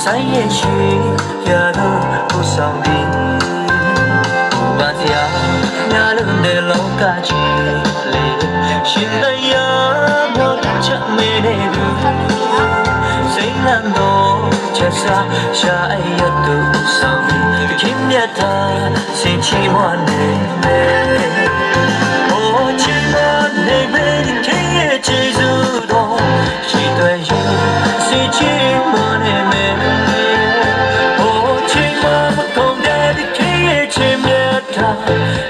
ဆိုင်ရဲ့ရှိရတော့ကိုဆောင်ပြီးဘာတရားညာလို့တဲ့လောကကြီးလေရှင်တရားမောချက်မေနေသူစိတ်လန်းတော့ချက်စားရှာရတော့ဆောင်ပြီးခင်မြတ်တာစင်ချီမနေမယ်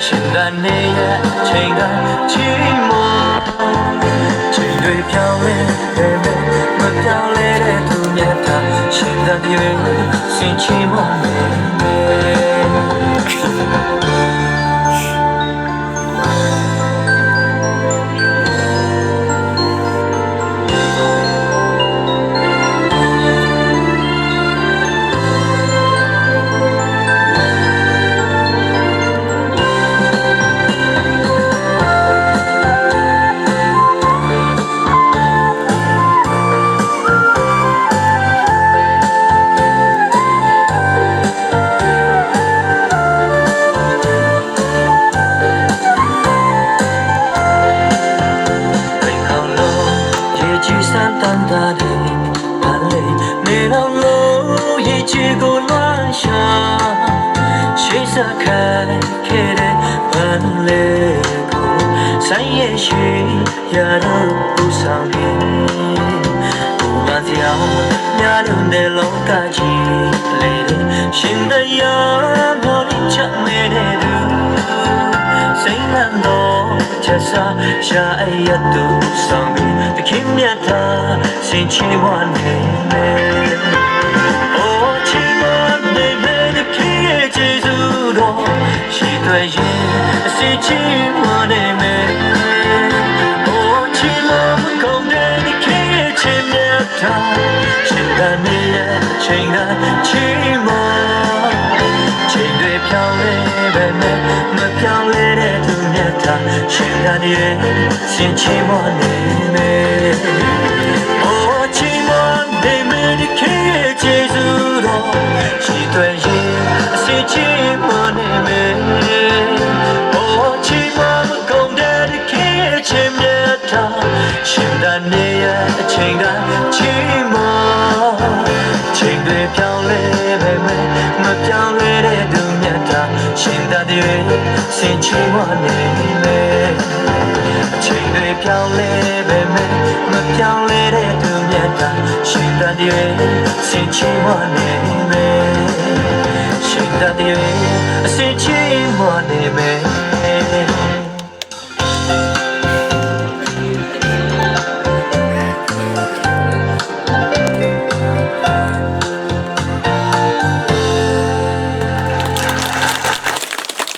ရှင်သာနေရချိန်တိုင်းချီးမွမ်းချိန်တွေပြောင်းလဲမပြောင်းလဲတဲ့သူမြတ်တာရှင်သာပြေစင်ချီးမွမ်းကိုလွှမ်းရှာရှိစခိုင်ခဲ့တဲ့ဗန်လေးကိုဆိုင်ရဲ့ရှိရတော့ဘူဆောင်ပြီးကိုမတရားညာလို့တဲ့လောကကြီးလေရှင်တရားမျောချက်နေတဲ့သူစိတ်လန်းတော့ချက်စားရှာရတော့ဆောင်ပြီးတခင်မြတ်တာစင်ချီဝနေမယ်ရှိတွေ့ရင်အစီချီမနေမယ်။အိုချီမမကုန်တဲ့ခေတ်ချင်မြတ်တာရှင်သာနေရချိန်ကချီမချိန်တွေပြောင်းလဲပဲမပြောင်းလဲတဲ့သူမြတ်တာရှင်သာနေစင်ချီမနေမယ်။အိုချီမနေမယ်ဒီခေတ်ချီစုတော့ရှိတွေ့ရင်အစီချီမနေမယ်ရှင်သာနေရအချိန်ကချီးမချိန်တွေပြောင်းလဲပဲမပြောင်းလဲတဲ့သူမြတ်တာရှင်သာတွေစင်ချီးမနေမယ်ချိန်တွေပြောင်းလဲပဲမပြောင်းလဲတဲ့သူမြတ်တာရှင်သာတွေစင်ချီးမနေမယ်ရှင်သာတွေ